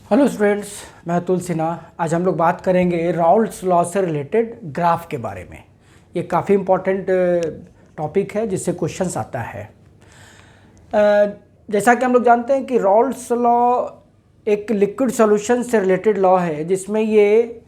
Hello students, मैं अतुल सिन्हा। आज हम लोग बात करेंगे राउल्ट्स लॉ से रिलेटेड ग्राफ के बारे में। ये काफ़ी इम्पोर्टेंट टॉपिक है जिससे क्वेश्चंस आता है। जैसा कि हम लोग जानते हैं कि राउल्ट्स लॉ एक लिक्विड सॉल्यूशन से रिलेटेड लॉ है, जिसमें ये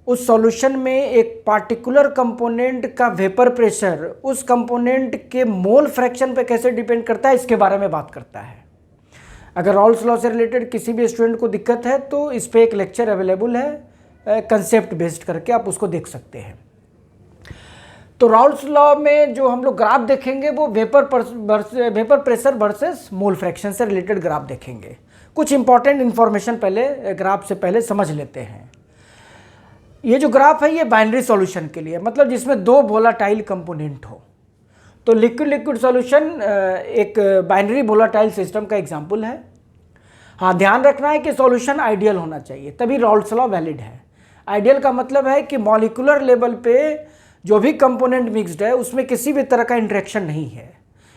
उस सॉल्यूशन में एक पार्टिकुलर कंपोनेंट का वेपर प्रेशर उस कंपोनेंट के मोल फ्रैक्शन पे कैसे डिपेंड करता है, इसके बारे में बात करता है। अगर राउल्ट्स लॉ से रिलेटेड किसी भी स्टूडेंट को दिक्कत है तो इस पर एक लेक्चर अवेलेबल है, कंसेप्ट बेस्ड करके आप उसको देख सकते हैं। तो राउल्ट्स लॉ में जो हम लोग ग्राफ देखेंगे वो vapour pressure versus mole fraction से रिलेटेड ग्राफ देखेंगे। कुछ इंपॉर्टेंट इन्फॉर्मेशन पहले ग्राफ से पहले समझ लेते हैं। ये जो ग्राफ है ये बाइनरी सॉल्यूशन के लिए, मतलब जिसमें दो वोलाटाइल कंपोनेंट हो। तो लिक्विड सॉल्यूशन एक बाइनरी वोलाटाइल सिस्टम का एग्जांपल है। हाँ, ध्यान रखना है कि सॉल्यूशन आइडियल होना चाहिए, तभी राउल्ट्स लॉ वैलिड है। आइडियल का मतलब है कि मॉलिक्यूलर लेवल पे जो भी कंपोनेंट मिक्स्ड है उसमें किसी भी तरह का इंटरेक्शन नहीं है।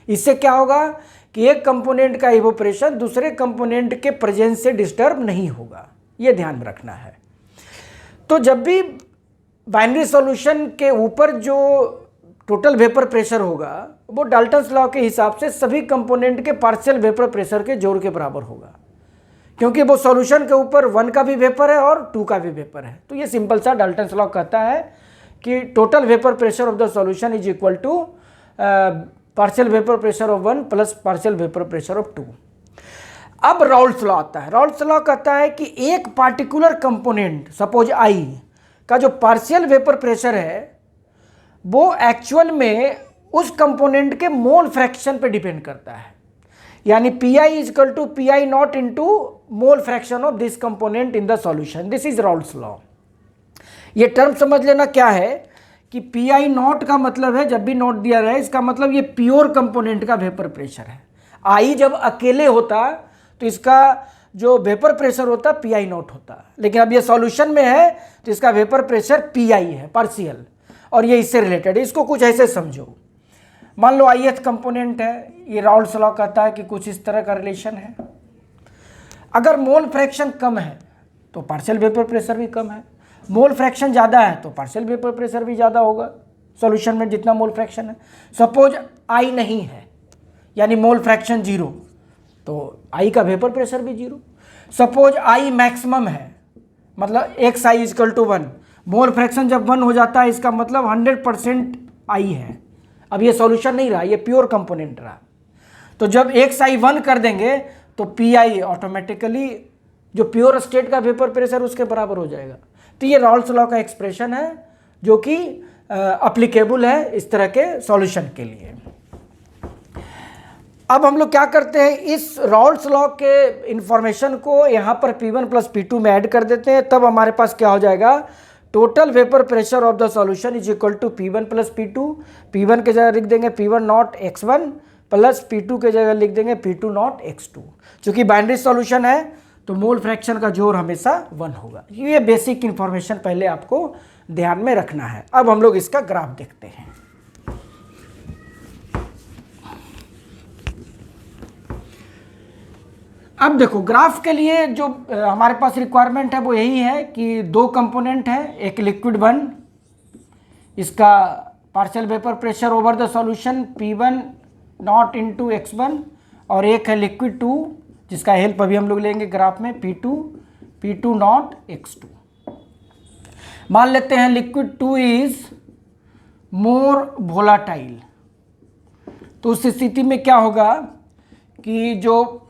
इससे क्या होगा कि एक कंपोनेंट का इवोपरेशन दूसरे कंपोनेंट के प्रेजेंस से डिस्टर्ब नहीं होगा, ये ध्यान में रखना है। तो जब भी बाइनरी सॉल्यूशन के ऊपर जो टोटल वेपर प्रेशर होगा वो डाल्टन्स लॉ के हिसाब से सभी कंपोनेंट के पार्शियल वेपर प्रेशर के जोड़ के बराबर होगा, क्योंकि वो सॉल्यूशन के ऊपर 1 का भी वेपर है और 2 का भी वेपर है। तो ये सिंपल सा डाल्टन्स लॉ कहता है कि total vapour pressure of the solution is equal to partial vapour pressure of 1 plus partial vapour pressure of 2। अब राउल्ट्स लॉ आता है। राउल्ट्स लॉ कहता है कि एक पार्टिकुलर कंपोनेंट सपोज आई का जो पार्शियल वेपर प्रेशर है वो एक्चुअल में उस कंपोनेंट के मोल फ्रैक्शन पे डिपेंड करता है। यानी Pi is equal to Pi not into mole fraction of this component in the solution. This is Raoult's law. ये टर्म समझ लेना क्या है कि Pi नॉट का मतलब है, जब भी नोट दिया रहे इसका मतलब ये प्योर कंपोनेंट का वेपर प्रेशर है। आई जब अकेले होता तो इसका जो वेपर प्रेशर होता Pi नॉट होता, लेकिन अब ये सॉल्यूशन में है तो इसका वेपर प्रेशर Pi है पार्शियल, और ये इससे रिलेटेड है। इसको कुछ ऐसे समझो, मान लो ith कंपोनेंट है, ये राउल्ट्स लॉ कहता है कि कुछ इस तरह का रिलेशन है। अगर मोल फ्रैक्शन कम है तो पार्शियल वेपर प्रेशर भी कम है, मोल फ्रैक्शन ज़्यादा है तो पार्शियल वेपर प्रेशर भी ज़्यादा होगा सॉल्यूशन में जितना मोल फ्रैक्शन है। सपोज आई नहीं है यानी मोल फ्रैक्शन 0, तो आई का वेपर प्रेशर भी 0। सपोज आई मैक्सिमम है, मतलब xi is equal to 1, mole fraction जब 1 हो जाता है इसका मतलब 100% आई है। अब ये सॉल्यूशन नहीं रहा, ये प्योर कंपोनेंट रहा। तो जब xi 1 कर देंगे तो Pi ऑटोमेटिकली जो प्योर स्टेट का वेपर प्रेशर उसके बराबर हो जाएगा। तो ये राउल्ट्स लॉ का एक्सप्रेशन है जो कि अप्लीकेबल है इस तरह के सॉल्यूशन के लिए। अब हम लोग क्या करते हैं, इस राउल्ट्स लॉ के इंफॉर्मेशन को यहाँ पर P1 प्लस P2 में ऐड कर देते हैं। तब हमारे पास क्या हो जाएगा, total vapour pressure of the solution is equal to P1 plus P2। P1 के जगह लिख देंगे P1 not x1 plus P2 के जगह लिख देंगे P2 नॉट x2। चूंकि बाइनरी सॉल्यूशन है तो मोल फ्रैक्शन का जोड़ हमेशा 1 होगा। ये बेसिक इंफॉर्मेशन पहले आपको ध्यान में रखना है। अब हम लोग इसका ग्राफ देखते हैं। अब देखो, ग्राफ के लिए जो हमारे पास रिक्वायरमेंट है वो यही है कि दो कंपोनेंट है, एक लिक्विड 1 इसका partial vapour pressure over the solution P1 not into x1, और एक है लिक्विड 2 जिसका हेल्प अभी हम लोग लेंगे ग्राफ में P2 नॉट x2। मान लेते हैं लिक्विड 2 इज मोर वोलाटाइल, तो उस स्थिति में क्या होगा कि जो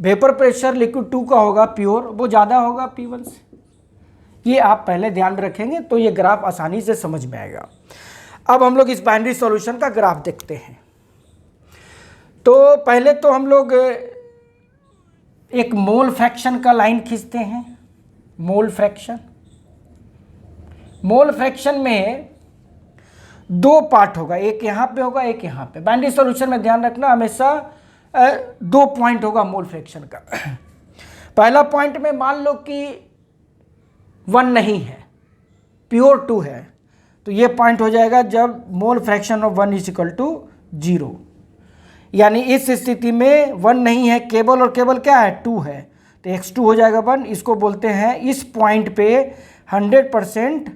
वेपर प्रेशर लिक्विड 2 का होगा प्योर, वो ज़्यादा होगा P1 से। ये आप पहले ध्यान में रखेंगे तो ये ग्राफ आसानी से समझ में आएगा। अब हम लोग इस बाइनरी सॉल्यूशन का ग्राफ देखते हैं। तो पहले तो हम लोग एक मोल फ्रैक्शन का लाइन खींचते हैं। मोल फ्रैक्शन में 2 पार्ट होगा, एक यहाँ पे होगा एक यहाँ पे। बाइनरी सॉल्यूशन में ध्यान रखना हमेशा 2 पॉइंट होगा मोल फ्रैक्शन का। पहला पॉइंट में मान लो कि 1 नहीं है, प्योर 2 है, तो ये पॉइंट हो जाएगा जब mole fraction of 1 is equal to 0। यानी इस स्थिति में 1 नहीं है, केवल और केवल क्या है 2 है, तो x2 हो जाएगा 1। इसको बोलते हैं इस पॉइंट पे 100%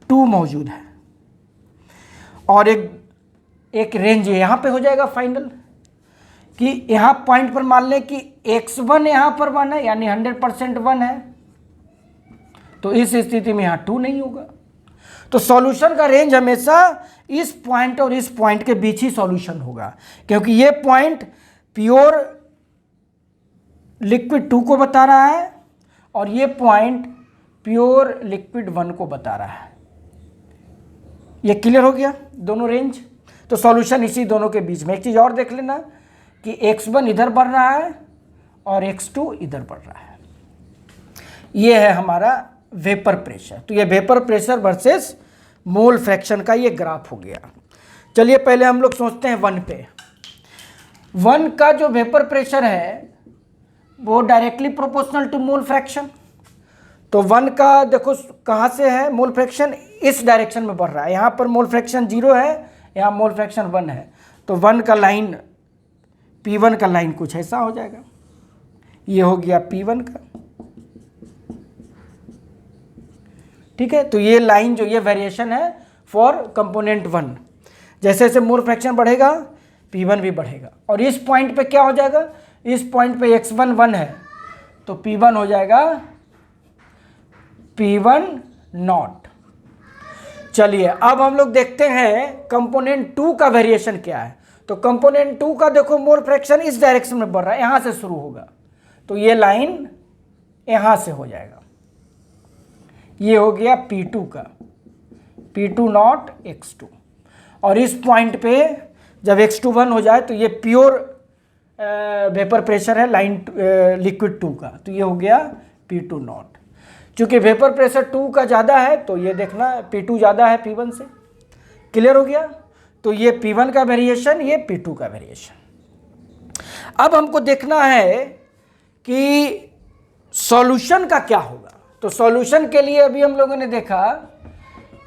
2 मौजूद है। और एक रेंज यहाँ पे हो जाएगा फाइनल, कि यहाँ पॉइंट पर मान लें कि x1 यहाँ पर 1 है, यानी 100% 1 है, तो इस स्थिति में यहाँ 2 नहीं होगा। तो सॉल्यूशन का रेंज हमेशा इस पॉइंट और इस पॉइंट के बीच ही सॉल्यूशन होगा, क्योंकि ये पॉइंट प्योर लिक्विड 2 को बता रहा है और ये पॉइंट प्योर लिक्विड 1 को बता रहा है। ये क्लियर हो गया दोनों रेंज। तो सॉल्यूशन इसी दोनों के बीच में। एक चीज़ और देख लेना कि x1 इधर बढ़ रहा है और x2 इधर बढ़ रहा है। ये है हमारा वेपर प्रेशर। तो ये vapour pressure versus mole fraction का ये ग्राफ हो गया। चलिए पहले हम लोग सोचते हैं 1 पे। 1 का जो वेपर प्रेशर है वो directly proportional to mole fraction. तो 1 का देखो कहाँ से है, मोल फ्रैक्शन इस डायरेक्शन में बढ़ रहा है। यहाँ पर मोल फ्रैक्शन 0 है, यहाँ मोल फ्रैक्शन 1 है। तो 1 का लाइन, P1 का लाइन कुछ ऐसा हो जाएगा। ये हो गया P1 का, ठीक है। तो ये लाइन जो ये वेरिएशन है फॉर कंपोनेंट 1। जैसे जैसे मोल फ्रैक्शन बढ़ेगा P1 भी बढ़ेगा। और इस पॉइंट पे क्या हो जाएगा, इस पॉइंट पे x1 1 है तो P1 हो जाएगा P1 नॉट। चलिए अब हम लोग देखते हैं कंपोनेंट 2 का वेरिएशन क्या है। तो कंपोनेंट 2 का देखो मोल फ्रैक्शन इस डायरेक्शन में बढ़ रहा है, यहां से शुरू होगा, तो ये लाइन यहां से हो जाएगा। ये हो गया P2 का, P2 नॉट x2। और इस पॉइंट पे जब x2 1 हो जाए तो ये प्योर वेपर प्रेशर है लाइन लिक्विड 2 का, तो ये हो गया P2 नॉट। चूंकि वेपर प्रेशर 2 का ज़्यादा है तो ये देखना P2 ज़्यादा है P1 से। क्लियर हो गया। तो ये P1 का वेरिएशन, ये P2 का वेरिएशन। अब हमको देखना है कि सॉल्यूशन का क्या होगा। तो सॉल्यूशन के लिए अभी हम लोगों ने देखा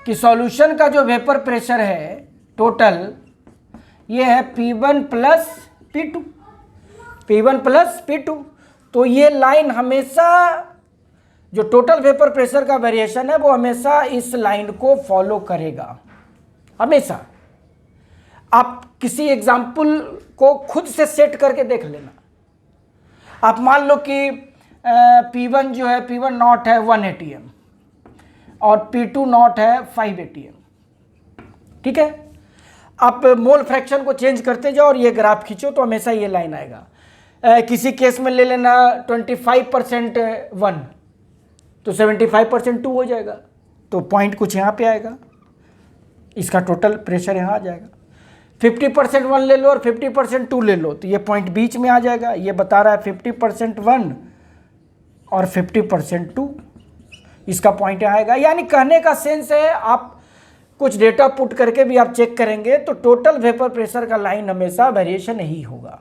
कि सॉल्यूशन का जो वेपर प्रेशर है टोटल, ये है P1 plus P2, P1 plus P2। तो ये लाइन हमेशा, जो टोटल वेपर प्रेशर का वेरिएशन है वो हमेशा इस लाइन को फॉलो करेगा, हमेशा। आप किसी एग्जाम्पल को खुद से सेट करके देख लेना। आप मान लो कि P1 जो है, P1 नॉट है 1 ATM और P2 नॉट है 5 ATM, ठीक है। आप मोल फ्रैक्शन को चेंज करते जाओ और ये ग्राफ खींचो तो हमेशा ये लाइन आएगा। किसी केस में ले लेना 25% 1 तो 75% 2 हो जाएगा, तो पॉइंट कुछ यहाँ पे आएगा, इसका टोटल प्रेशर यहाँ आ जाएगा। 50% 1 ले लो और 50% 2 ले लो तो ये पॉइंट बीच में आ जाएगा। ये बता रहा है 50% 1 और 50% 2, इसका पॉइंट यहाँ आएगा। यानी कहने का सेंस है, आप कुछ डेटा पुट करके भी आप चेक करेंगे तो टोटल वेपर प्रेशर का लाइन हमेशा वेरिएशन ही होगा।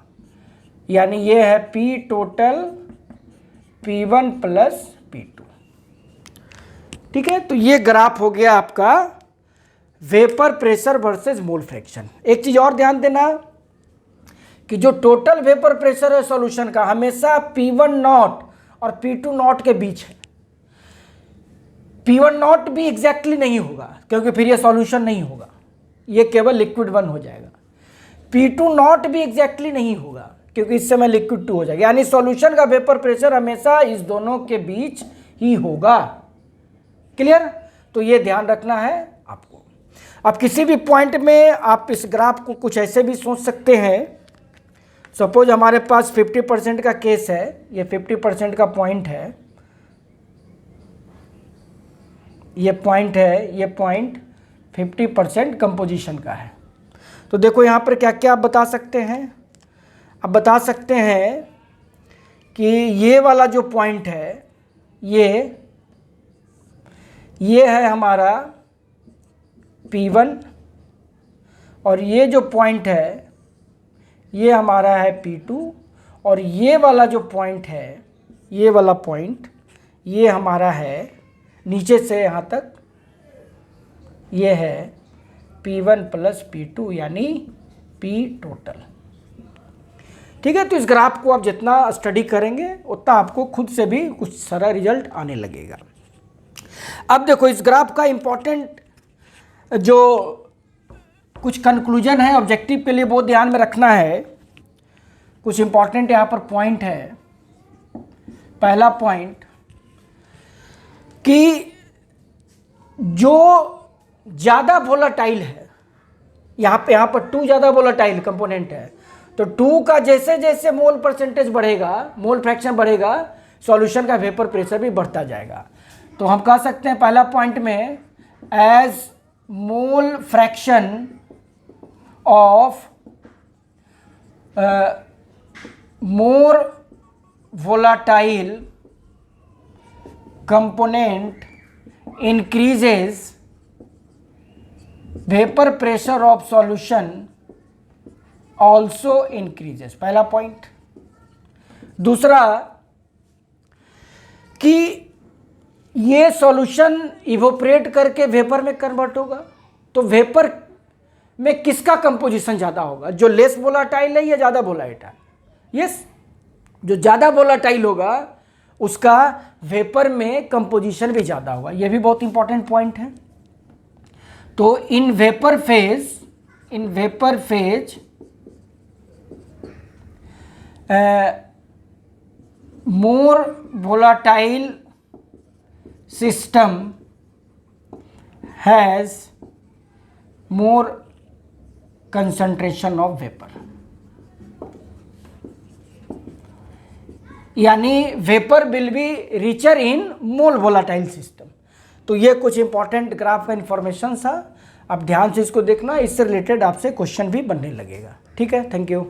यानी ये है P total P1 plus P2, ठीक है। तो ये ग्राफ हो गया आपका vapour pressure versus mole fraction. एक चीज और ध्यान देना कि जो टोटल वेपर प्रेशर है सॉल्यूशन का हमेशा P1 नॉट और P2 नॉट के बीच है। P1 नॉट भी एग्जैक्टली नहीं होगा क्योंकि फिर ये सॉल्यूशन नहीं होगा, ये केवल लिक्विड 1 हो जाएगा। P2 नॉट भी एग्जैक्टली नहीं होगा क्योंकि इस समय लिक्विड 2 हो जाएगा। यानी सॉल्यूशन का वेपर प्रेशर हमेशा इस दोनों के बीच ही होगा। क्लियर। तो ये ध्यान रखना है आपको। अब किसी भी पॉइंट में आप इस ग्राफ को कुछ ऐसे भी सोच सकते हैं। सपोज हमारे पास 50% का केस है, ये 50% का पॉइंट है, ये पॉइंट है, ये पॉइंट 50% कंपोजिशन का है। तो देखो यहाँ पर क्या क्या आप बता सकते हैं। आप बता सकते हैं कि ये वाला जो पॉइंट है ये है हमारा P1 और ये जो पॉइंट है ये हमारा है P2 और ये वाला जो पॉइंट है, ये वाला पॉइंट ये हमारा है नीचे से यहाँ तक, ये है P1 प्लस P2 यानी P टोटल। ठीक है, तो इस ग्राफ को आप जितना स्टडी करेंगे उतना आपको खुद से भी कुछ सारा रिजल्ट आने लगेगा। अब देखो इस ग्राफ का इम्पोर्टेंट जो कुछ कंक्लूजन है ऑब्जेक्टिव के लिए वो ध्यान में रखना है। कुछ इम्पोर्टेंट यहाँ पर पॉइंट है। पहला पॉइंट कि जो ज़्यादा वोलाटाइल है, यहाँ पर 2 ज़्यादा वोलाटाइल कंपोनेंट है, तो 2 का जैसे जैसे मोल परसेंटेज बढ़ेगा, मोल फ्रैक्शन बढ़ेगा, सॉल्यूशन का वेपर प्रेशर भी बढ़ता जाएगा। तो हम कह सकते हैं पहला पॉइंट में as mole fraction of more volatile component increases, vapor pressure of solution also increases। पहला पॉइंट। दूसरा कि ये सॉल्यूशन इवोपरेट करके वेपर में कन्वर्ट होगा, तो वेपर में किसका कंपोजिशन ज़्यादा होगा, जो लेस वोलाटाइल है या ज़्यादा वोलाटाइल? यस, जो ज़्यादा वोलाटाइल होगा उसका वेपर में कंपोजिशन भी ज़्यादा होगा। यह भी बहुत इंपॉर्टेंट पॉइंट है। तो in vapour phase more volatile system has more concentration of vapour, यानी vapour will be richer in more volatile system. तो ये कुछ इंपॉर्टेंट ग्राफ का इन्फॉर्मेशन था। आप ध्यान से इसको देखना, इससे रिलेटेड आपसे क्वेश्चन भी बनने लगेगा। ठीक है, थैंक यू।